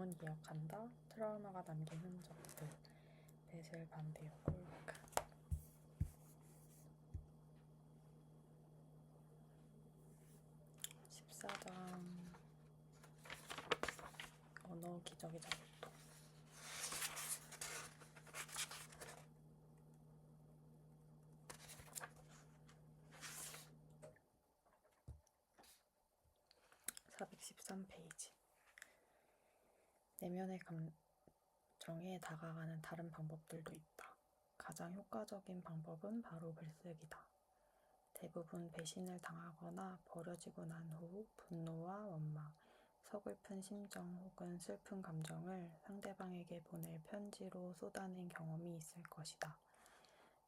감정은 기억한다. 트라우마가 남긴 흔적들. 베셀 반대역 콜크. 14장 언어 기적의 작동. (413페이지) 내면의 감정에 다가가는 다른 방법들도 있다. 가장 효과적인 방법은 바로 글쓰기다. 대부분 배신을 당하거나 버려지고 난 후 분노와 원망, 서글픈 심정 혹은 슬픈 감정을 상대방에게 보낼 편지로 쏟아낸 경험이 있을 것이다.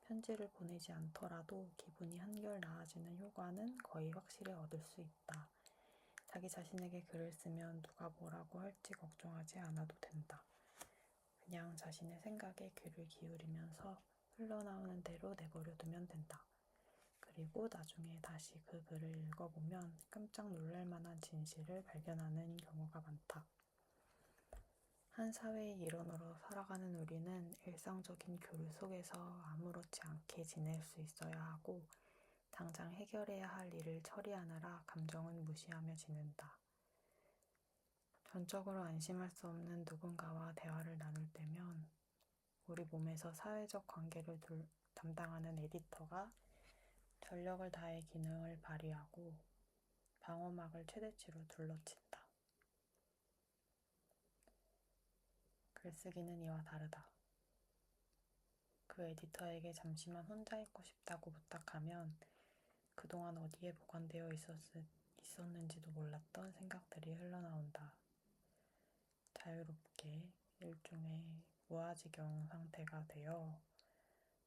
편지를 보내지 않더라도 기분이 한결 나아지는 효과는 거의 확실히 얻을 수 있다. 자기 자신에게 글을 쓰면 누가 뭐라고 할지 걱정하지 않아도 된다. 그냥 자신의 생각에 귀를 기울이면서 흘러나오는 대로 내버려두면 된다. 그리고 나중에 다시 그 글을 읽어보면 깜짝 놀랄 만한 진실을 발견하는 경우가 많다. 한 사회의 일원으로 살아가는 우리는 일상적인 교류 속에서 아무렇지 않게 지낼 수 있어야 하고 당장 해결해야 할 일을 처리하느라 감정은 무시하며 지낸다. 전적으로 안심할 수 없는 누군가와 대화를 나눌 때면 우리 몸에서 사회적 관계를 담당하는 에디터가 전력을 다해 기능을 발휘하고 방어막을 최대치로 둘러친다. 글쓰기는 이와 다르다. 그 에디터에게 잠시만 혼자 있고 싶다고 부탁하면 그동안 어디에 보관되어 있었는지도 몰랐던 생각들이 흘러나온다. 자유롭게 일종의 무아지경 상태가 되어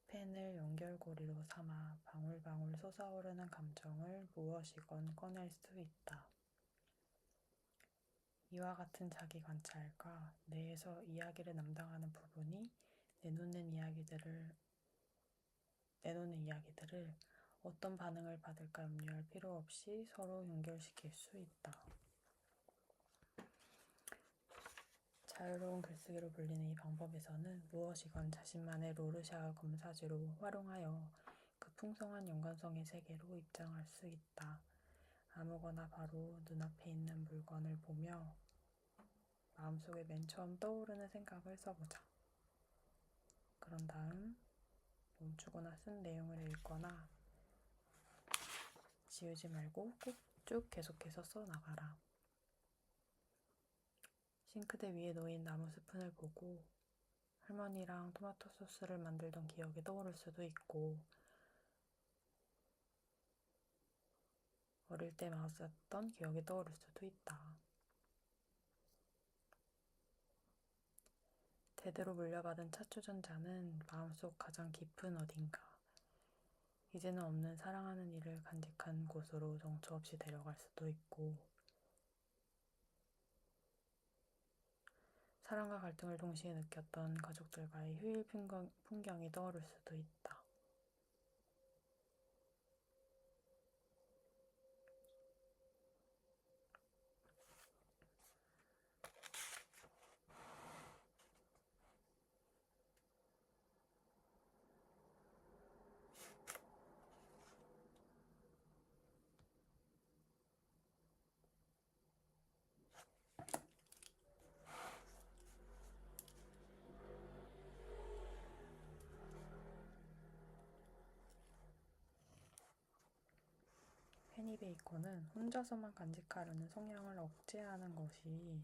펜을 연결고리로 삼아 방울방울 솟아오르는 감정을 무엇이건 꺼낼 수 있다. 이와 같은 자기 관찰과 뇌에서 이야기를 담당하는 부분이 내놓는 이야기들을 어떤 반응을 받을까 염려할 필요 없이 서로 연결시킬 수 있다. 자유로운 글쓰기로 불리는 이 방법에서는 무엇이건 자신만의 로르샤흐 검사지로 활용하여 그 풍성한 연관성의 세계로 입장할 수 있다. 아무거나 바로 눈앞에 있는 물건을 보며 마음속에 맨 처음 떠오르는 생각을 써보자. 그런 다음 멈추거나 쓴 내용을 읽거나 지우지 말고 꼭 쭉 계속해서 써나가라. 싱크대 위에 놓인 나무 스푼을 보고 할머니랑 토마토 소스를 만들던 기억이 떠오를 수도 있고 어릴 때 마셨던 기억이 떠오를 수도 있다. 대대로 물려받은 차추전자는 마음속 가장 깊은 어딘가, 이제는 없는 사랑하는 이를 간직한 곳으로 정처 없이 데려갈 수도 있고 사랑과 갈등을 동시에 느꼈던 가족들과의 휴일 풍경이 떠오를 수도 있다. 페니 베이컨은 혼자서만 간직하려는 성향을 억제하는 것이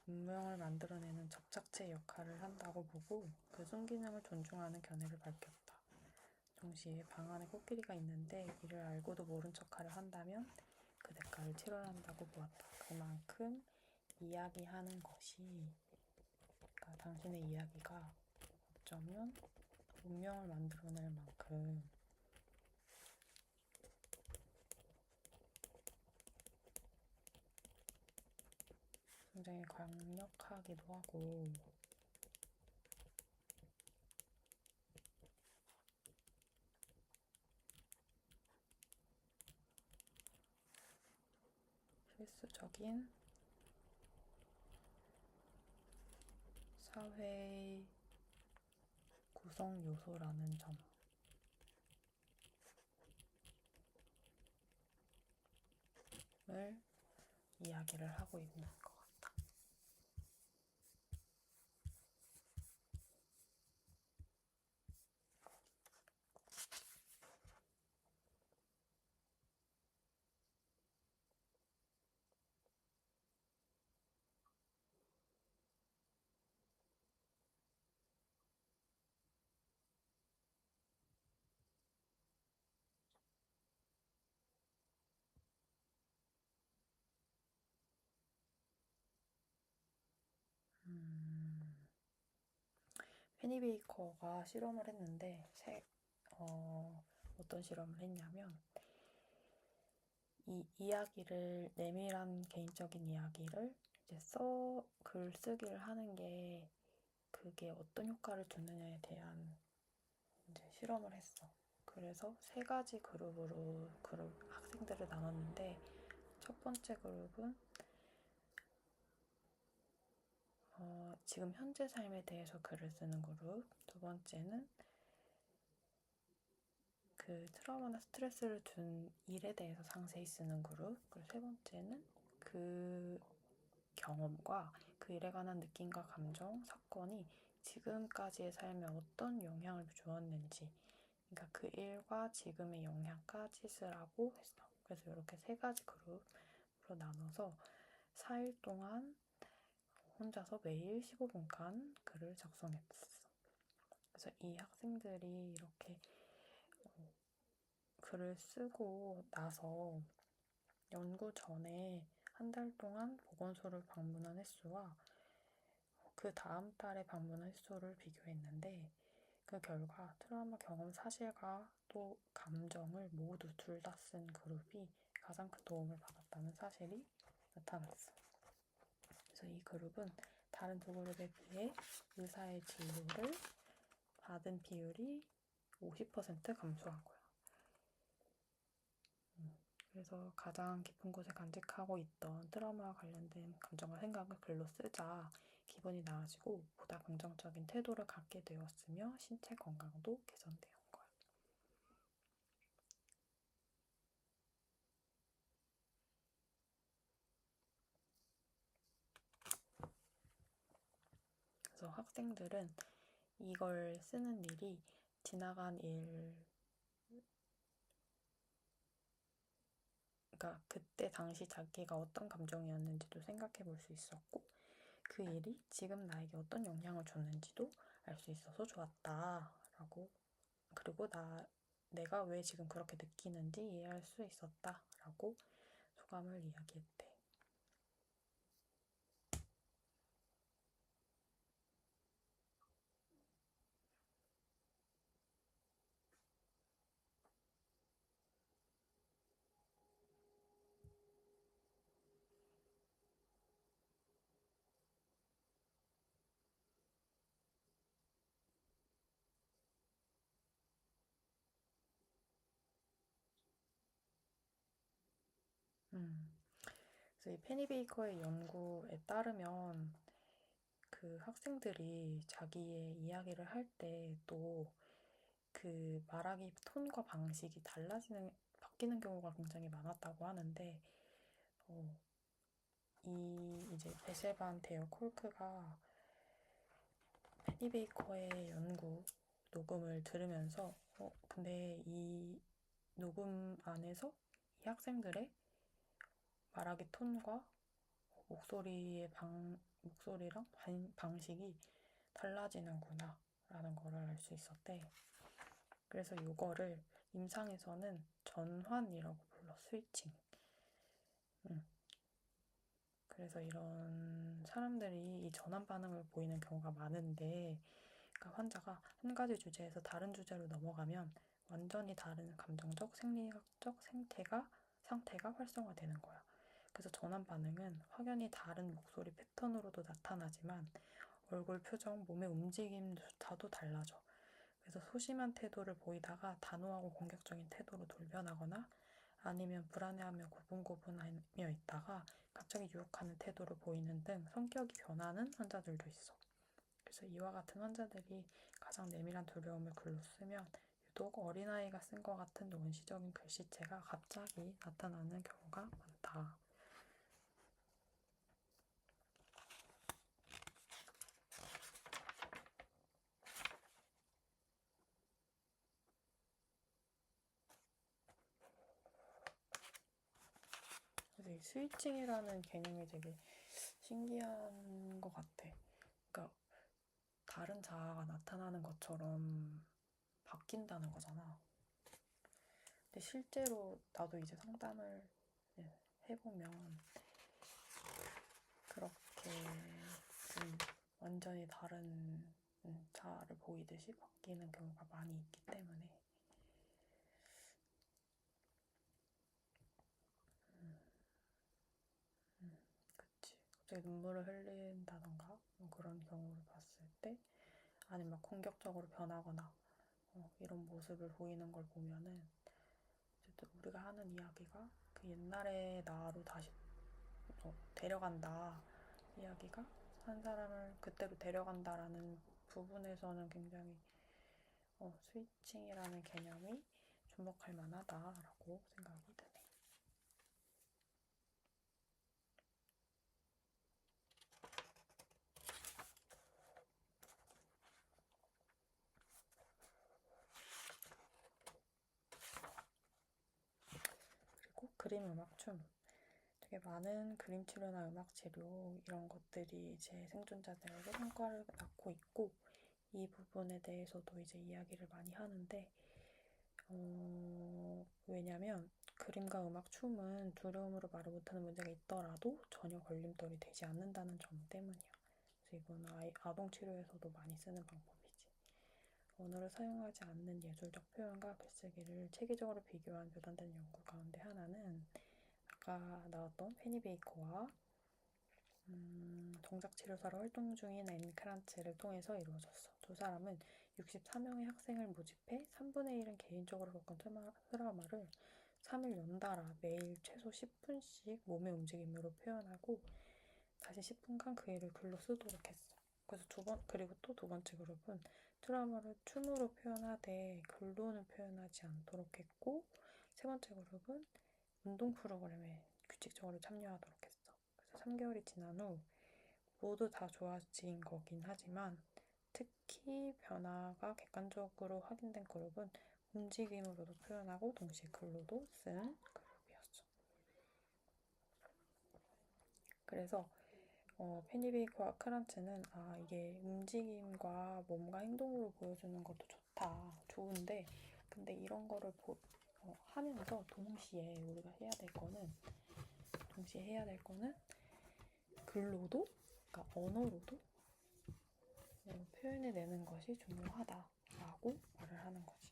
운명을 만들어내는 접착체 역할을 한다고 보고 그 순기능을 존중하는 견해를 밝혔다. 동시에 방 안에 코끼리가 있는데 이를 알고도 모른 척하려 한다면 그 대가를 치러야 한다고 보았다. 그만큼 이야기하는 것이, 그러니까 당신의 이야기가 어쩌면 운명을 만들어낼 만큼 굉장히 강력하기도 하고 필수적인 사회의 구성 요소라는 점을 이야기를 하고 있는 것 같다. 페니베이커가 실험을 했는데 어떤 실험을 했냐면 이 이야기를 내밀한 개인적인 이야기를 이제 글쓰기를 하는 게 그게 어떤 효과를 주느냐에 대한 이제 실험을 했어. 그래서 3가지 그룹으로 학생들을 나눴는데 첫 번째 그룹은 지금 현재 삶에 대해서 글을 쓰는 그룹, 두 번째는 그 트라우마나 스트레스를 준 일에 대해서 상세히 쓰는 그룹, 그리고 세 번째는 그 경험과 그 일에 관한 느낌과 감정, 사건이 지금까지의 삶에 어떤 영향을 주었는지, 그러니까 그 일과 지금의 영향까지 쓰라고 했어. 그래서 이렇게 3가지 그룹으로 나눠서 4일 동안 혼자서 매일 15분간 글을 작성했어. 그래서 이 학생들이 이렇게 글을 쓰고 나서 연구 전에 한 달 동안 보건소를 방문한 횟수와 그 다음 달에 방문한 횟수를 비교했는데 그 결과 트라우마 경험 사실과 또 감정을 모두 둘 다 쓴 그룹이 가장 큰 도움을 받았다는 사실이 나타났어. 그래서 이 그룹은 다른 두 그룹에 비해 의사의 진료를 받은 비율이 50% 감소한 거야. 그래서 가장 깊은 곳에 간직하고 있던 트라우마와 관련된 감정과 생각을 글로 쓰자 기분이 나아지고 보다 긍정적인 태도를 갖게 되었으며 신체 건강도 개선되어 온 거야. 그래서 학생들은 이걸 쓰는 일이 지나간 일, 그러니까 그때 당시 자기가 어떤 감정이었는지도 생각해 볼 수 있었고 그 일이 지금 나에게 어떤 영향을 줬는지도 알 수 있어서 좋았다라고, 그리고 내가 왜 지금 그렇게 느끼는지 이해할 수 있었다라고 소감을 이야기했대. 그래서 이 페니베이커의 연구에 따르면 그 학생들이 자기의 이야기를 할 때 또 그 말하기 톤과 방식이 바뀌는 경우가 굉장히 많았다고 하는데 이제 베셰반 데어 콜크가 페니베이커의 연구 녹음을 들으면서 근데 이 녹음 안에서 이 학생들의 말하기 톤과 목소리랑 방식이 달라지는구나 라는 거를 알 수 있었대. 그래서 이거를 임상에서는 전환이라고 불러, 스위칭. 그래서 이런 사람들이 이 전환 반응을 보이는 경우가 많은데, 그러니까 환자가 한 가지 주제에서 다른 주제로 넘어가면 완전히 다른 감정적, 생리학적 상태가 활성화되는 거야. 그래서 전환 반응은 확연히 다른 목소리 패턴으로도 나타나지만 얼굴 표정, 몸의 움직임조차도 달라져. 그래서 소심한 태도를 보이다가 단호하고 공격적인 태도로 돌변하거나 아니면 불안해하며 고분고분하며 있다가 갑자기 유혹하는 태도를 보이는 등 성격이 변하는 환자들도 있어. 그래서 이와 같은 환자들이 가장 내밀한 두려움을 글로 쓰면 유독 어린아이가 쓴 것 같은 원시적인 글씨체가 갑자기 나타나는 경우가 많다. 그래서 이 스위칭이라는 개념이 되게 신기한 것 같아. 그러니까 다른 자아가 나타나는 것처럼 바뀐다는 거잖아. 근데 실제로 나도 이제 상담을 해보면 그렇게 좀 완전히 다른 자아를 보이듯이 바뀌는 경우가 많이 있기 때문에 그치. 갑자기 눈물을 흘린다던가 뭐 그런 경우를 봤을 때 아니면 막 공격적으로 변하거나 이런 모습을 보이는 걸 보면은 어쨌든 우리가 하는 이야기가 그 옛날의 나로 다시 데려간다 이야기가 한 사람을 그때로 데려간다라는 부분에서는 굉장히 스위칭이라는 개념이 주목할 만하다라고 생각이 드네. 그리고 그림, 음악, 춤. 되게 많은 그림 치료나 음악 치료 이런 것들이 이제 생존자들에게 성과를 낳고 있고 이 부분에 대해서도 이제 이야기를 많이 하는데 왜냐면 그림과 음악, 춤은 두려움으로 말을 못하는 문제가 있더라도 전혀 걸림돌이 되지 않는다는 점 때문이야. 그래서 이거는 아동 치료에서도 많이 쓰는 방법이지. 언어를 사용하지 않는 예술적 표현과 글쓰기를 체계적으로 비교한 묘단된 연구 가운데 하나는 아까 나왔던 페니 베이커와 동작치료사로 활동 중인 앤 크란츠를 통해서 이루어졌어. 두 사람은 64명의 학생을 모집해 3분의 1은 개인적으로 겪은 트라우마를 3일 연달아 매일 최소 10분씩 몸의 움직임으로 표현하고 다시 10분간 그 일을 글로 쓰도록 했어. 그래서 그리고 또 두 번째 그룹은 트라우마를 춤으로 표현하되 글로는 표현하지 않도록 했고 세 번째 그룹은 운동 프로그램에 규칙적으로 참여하도록 했어. 그래서 3개월이 지난 후 모두 다 좋아진 거긴 하지만 특히 변화가 객관적으로 확인된 그룹은 움직임으로도 표현하고 동시에 글로도 쓴 그룹이었어. 그래서 페니베이커와 크란츠는 이게 움직임과 몸과 행동으로 보여주는 것도 좋은데 근데 이런 거를 하면서 동시에 우리가 해야 될 거는 글로도 그러니까 언어로도 표현해내는 것이 중요하다라고 말을 하는 거지.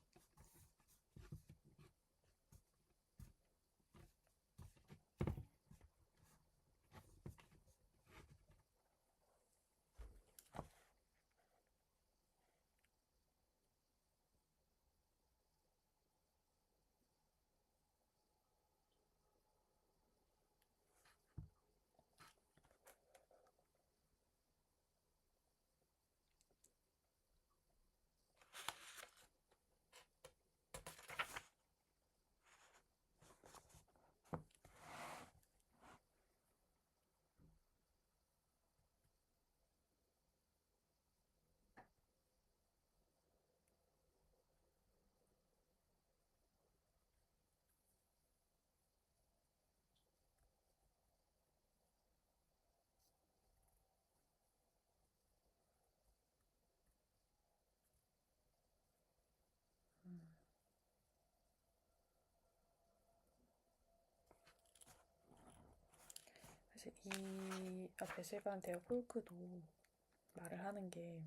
사실 이 베실반 대어 폴크도 말을 하는 게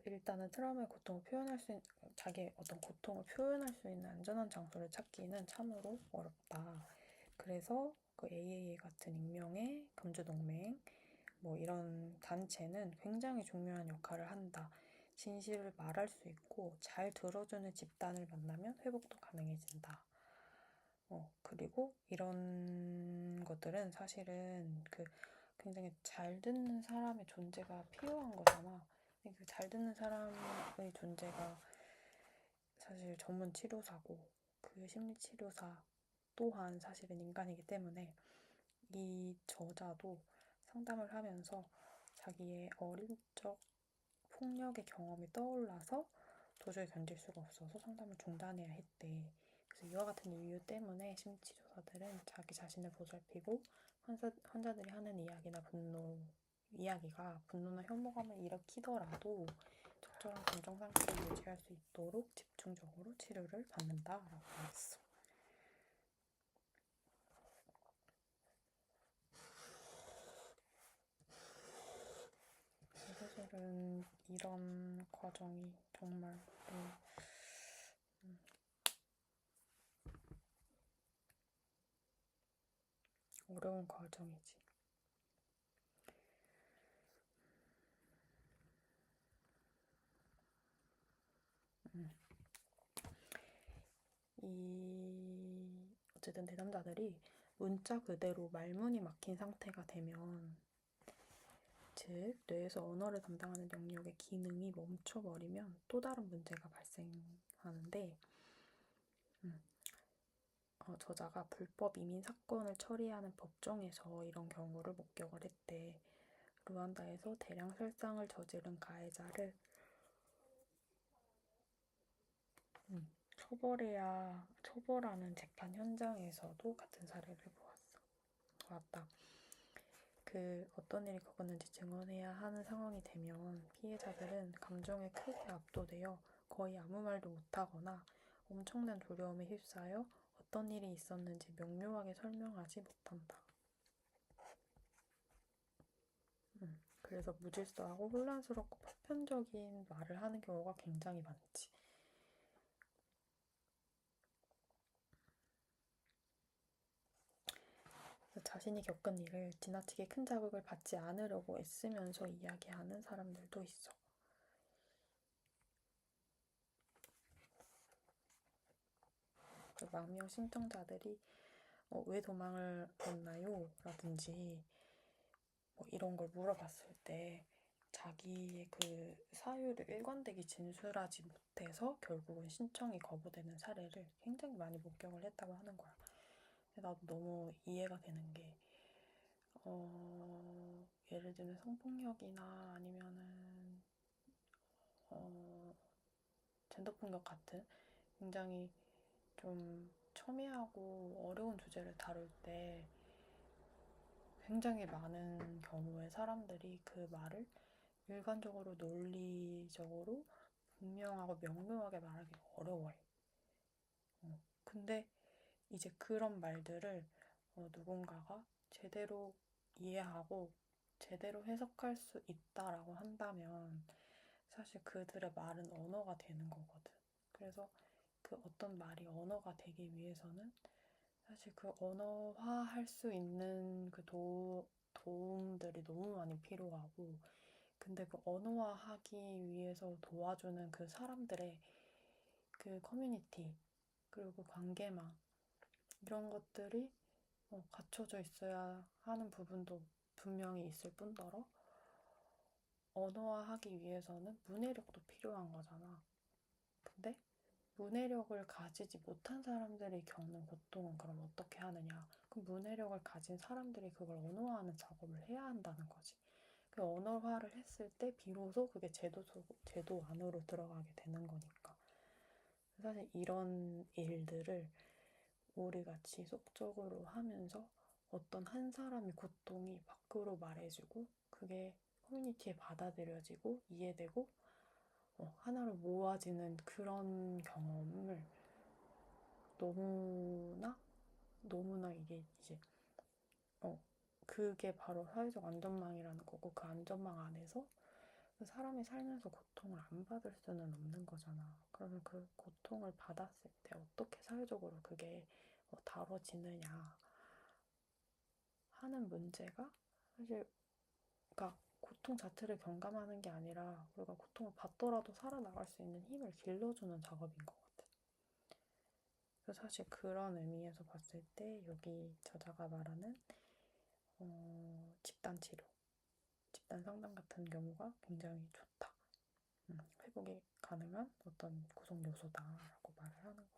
일단은 트라우마의 고통을 자기의 어떤 고통을 표현할 수 있는 안전한 장소를 찾기는 참으로 어렵다. 그래서 그 AAA 같은 익명의 금주동맹 뭐 이런 단체는 굉장히 중요한 역할을 한다. 진실을 말할 수 있고 잘 들어주는 집단을 만나면 회복도 가능해진다. 그리고 이런 것들은 사실은 굉장히 잘 듣는 사람의 존재가 필요한 거잖아. 그 잘 듣는 사람의 존재가 사실 전문 치료사고 그 심리치료사 또한 사실은 인간이기 때문에 이 저자도 상담을 하면서 자기의 어릴 적 폭력의 경험이 떠올라서 도저히 견딜 수가 없어서 상담을 중단해야 했대. 그래서 이와 같은 이유 때문에 심리치료사들은 자기 자신을 보살피고 환자들이 하는 이야기가 분노나 혐오감을 일으키더라도 적절한 감정 상태를 유지할 수 있도록 집중적으로 치료를 받는다라고 말했어. 사실은 이런 과정이 정말 어려운 과정이지. 어쨌든 내담자들이 문자 그대로 말문이 막힌 상태가 되면, 즉 뇌에서 언어를 담당하는 영역의 기능이 멈춰버리면 또 다른 문제가 발생하는데, 저자가 불법 이민 사건을 처리하는 법정에서 이런 경우를 목격을 했대. 루안다에서 대량 살상을 저지른 가해자를 처벌하는 재판 현장에서도 같은 사례를 보았다. 어떤 일이 겪었는지 증언해야 하는 상황이 되면 피해자들은 감정에 크게 압도되어 거의 아무 말도 못하거나 엄청난 두려움에 휩싸여 어떤 일이 있었는지 명료하게 설명하지 못한다. 그래서 무질서하고 혼란스럽고 보편적인 말을 하는 경우가 굉장히 많지. 자신이 겪은 일을 지나치게 큰 자극을 받지 않으려고 애쓰면서 이야기하는 사람들도 있어. 망명 신청자들이 왜 도망을 왔나요? 라든지 이런 걸 물어봤을 때 자기의 그 사유를 일관되게 진술하지 못해서 결국은 신청이 거부되는 사례를 굉장히 많이 목격을 했다고 하는 거야. 근데 나도 너무 이해가 되는 게 예를 들면 성폭력이나 아니면은 젠더폭력 같은 굉장히 좀 첨예하고 어려운 주제를 다룰 때 굉장히 많은 경우에 사람들이 그 말을 일관적으로 논리적으로 분명하고 명료하게 말하기 어려워해. 근데 이제 그런 말들을 누군가가 제대로 이해하고 제대로 해석할 수 있다라고 한다면 사실 그들의 말은 언어가 되는 거거든. 그래서 그 어떤 말이 언어가 되기 위해서는 사실 그 언어화할 수 있는 그 도움들이 너무 많이 필요하고, 근데 그 언어화하기 위해서 도와주는 그 사람들의 그 커뮤니티, 그리고 그 관계망, 이런 것들이 갖춰져 있어야 하는 부분도 분명히 있을 뿐더러 언어화하기 위해서는 문해력도 필요한 거잖아. 근데 문해력을 가지지 못한 사람들이 겪는 고통은 그럼 어떻게 하느냐? 그럼 문해력을 가진 사람들이 그걸 언어화하는 작업을 해야 한다는 거지. 그 언어화를 했을 때 비로소 그게 제도 안으로 들어가게 되는 거니까. 사실 이런 일들을 우리가 지속적으로 하면서 어떤 한 사람의 고통이 밖으로 말해지고 그게 커뮤니티에 받아들여지고 이해되고 하나로 모아지는 그런 경험을 너무나 이게 이제 그게 바로 사회적 안전망이라는 거고, 그 안전망 안에서 그 사람이 살면서 고통을 안 받을 수는 없는 거잖아. 그러면 그 고통을 받았을 때 어떻게 사회적으로 그게 다뤄지느냐 하는 문제가 사실, 그러니까 고통 자체를 경감하는 게 아니라 우리가 고통을 받더라도 살아나갈 수 있는 힘을 길러주는 작업인 것 같아. 그래서 사실 그런 의미에서 봤을 때 여기 저자가 말하는 집단 치료, 집단 상담 같은 경우가 굉장히 좋다. 회복이 가능한 어떤 구성 요소다라고 말을 하는 것 같다.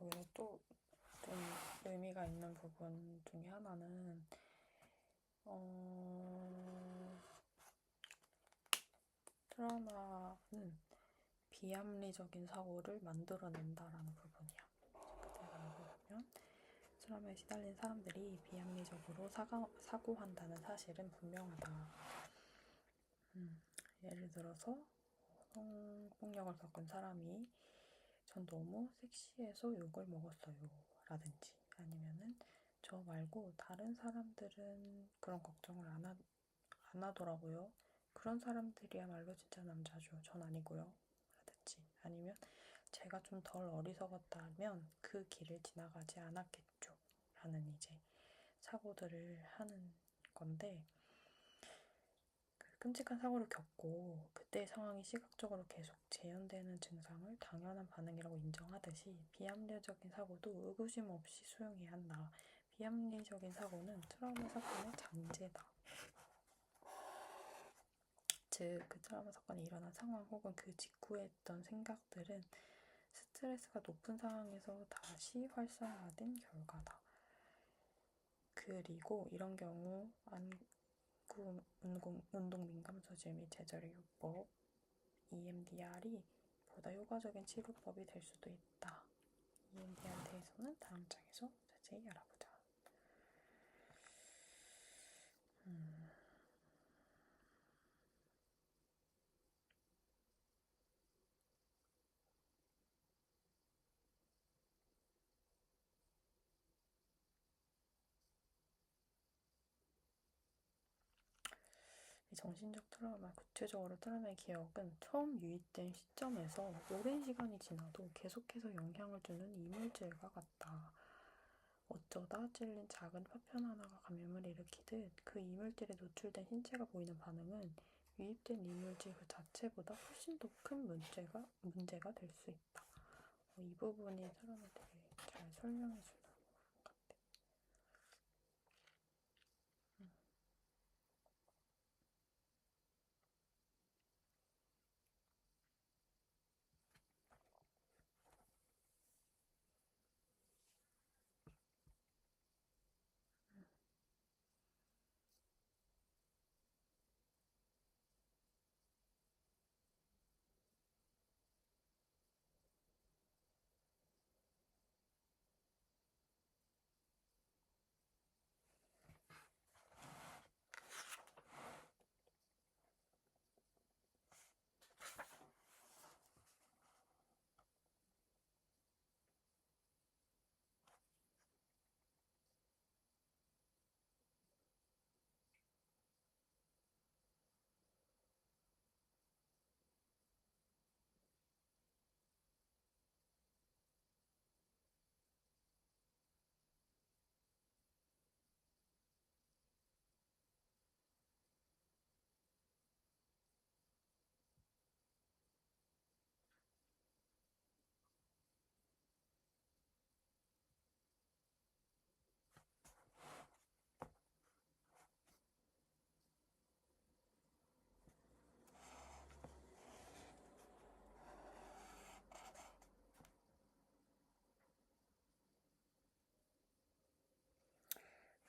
여기서 또 좀 의미가 있는 부분 중에 하나는 트라우마는 비합리적인 사고를 만들어낸다라는 부분이야. 그대로 보면 트라우마에 시달린 사람들이 비합리적으로 사고한다는 사실은 분명하다. 예를 들어서 성폭력을 겪은 사람이 전 너무 섹시해서 욕을 먹었어요 라든지, 아니면은 저 말고 다른 사람들은 그런 걱정을 안 하더라고요. 그런 사람들이야말로 진짜 남자죠. 전 아니고요. 라든지, 아니면 제가 좀 덜 어리석었다면 그 길을 지나가지 않았겠죠. 라는 이제 사고들을 하는 건데, 끔찍한 사고를 겪고 그때의 상황이 시각적으로 계속 재현되는 증상을 당연한 반응이라고 인정하듯이 비합리적인 사고도 의구심 없이 수용해야 한다. 비합리적인 사고는 트라우마 사건의 잔재다. 즉, 그 트라우마 사건이 일어난 상황 혹은 그 직후에 했던 생각들은 스트레스가 높은 상황에서 다시 활성화된 결과다. 그리고 이런 경우 운동 민감소질 및 제자리 요법 EMDR이 보다 효과적인 치료법이 될 수도 있다. EMDR에 대해서는 다음 장에서 자세히 알아보자. 이 정신적 트라우마, 구체적으로 트라우마의 기억은 처음 유입된 시점에서 오랜 시간이 지나도 계속해서 영향을 주는 이물질과 같다. 어쩌다 찔린 작은 파편 하나가 감염을 일으키듯 그 이물질에 노출된 신체가 보이는 반응은 유입된 이물질 그 자체보다 훨씬 더 큰 문제가 될 수 있다. 이 부분이 트라우마 되게 잘 설명해 주는 것 같아.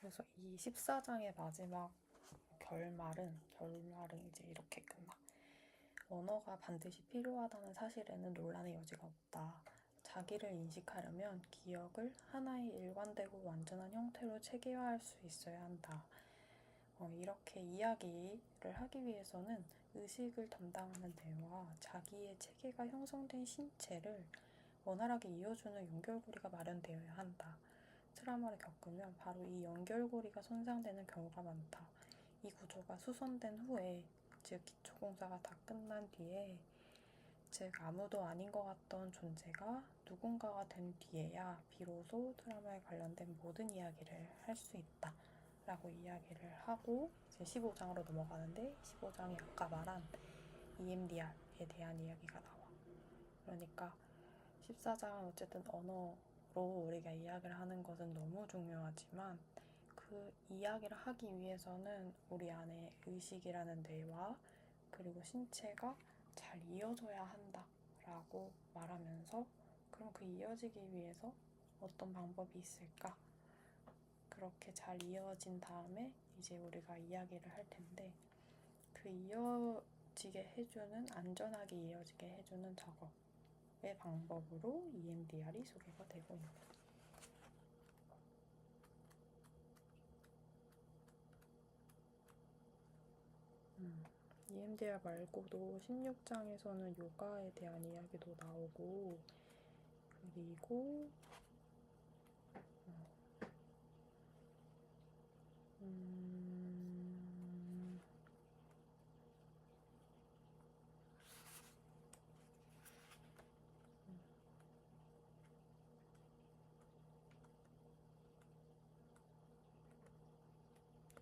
그래서 이 14장의 마지막 결말은 이제 이렇게 끝나. 언어가 반드시 필요하다는 사실에는 논란의 여지가 없다. 자기를 인식하려면 기억을 하나의 일관되고 완전한 형태로 체계화할 수 있어야 한다. 이렇게 이야기를 하기 위해서는 의식을 담당하는 뇌와 자기의 체계가 형성된 신체를 원활하게 이어주는 연결고리가 마련되어야 한다. 트라우마를 겪으면 바로 이 연결고리가 손상되는 경우가 많다. 이 구조가 수선된 후에, 즉 기초공사가 다 끝난 뒤에, 즉 아무도 아닌 것 같던 존재가 누군가가 된 뒤에야 비로소 트라우마에 관련된 모든 이야기를 할 수 있다 라고 이야기를 하고 이제 15장으로 넘어가는데, 15장이 아까 말한 EMDR에 대한 이야기가 나와. 그러니까 14장은 어쨌든 언어로 우리가 이야기를 하는 것은 너무 중요하지만, 그 이야기를 하기 위해서는 우리 안에 의식이라는 뇌와 그리고 신체가 잘 이어져야 한다 라고 말하면서, 그럼 그 이어지기 위해서 어떤 방법이 있을까? 그렇게 잘 이어진 다음에 이제 우리가 이야기를 할 텐데, 그 이어지게 해주는, 안전하게 이어지게 해주는 작업의 방법으로 EMDR이 소개가 되고 있다. EMDR 말고도 16장에서는 요가에 대한 이야기도 나오고, 그리고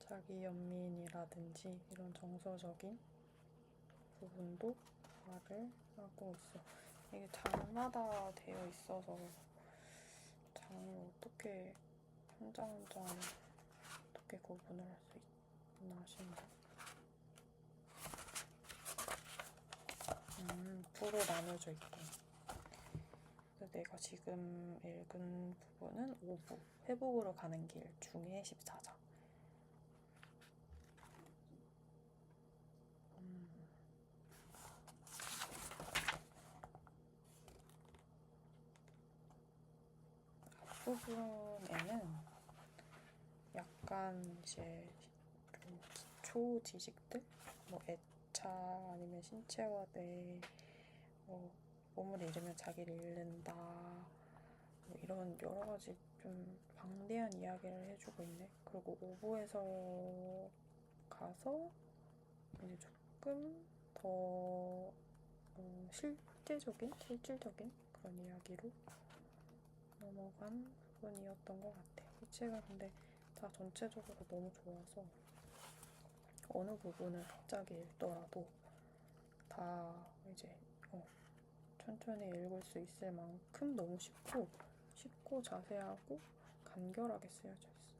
자기 연민이라든지 이런 정서적인 부분도 말을 하고 있어. 이게 장마다 되어 있어서 장을 어떻게 한 장 한 장 어떻게 구분을 할 수 있나 싶네. 부로 나눠져 있고, 내가 지금 읽은 부분은 5부, 회복으로 가는 길 중에 14장. 앞부분에는 약간 이제 좀 기초 지식들? 뭐 애차, 아니면 신체와 뇌, 몸을 잃으면 자기를 잃는다, 뭐 이런 여러 가지 좀 방대한 이야기를 해주고 있네. 그리고 5부에서 가서 이제 조금 더 실질적인 그런 이야기로 넘어간 부분이었던 것 같아. 이 책은 근데 다 전체적으로 너무 좋아서 어느 부분을 갑자기 읽더라도 다 이제 천천히 읽을 수 있을 만큼 너무 쉽고 자세하고 간결하게 쓰여져 있어.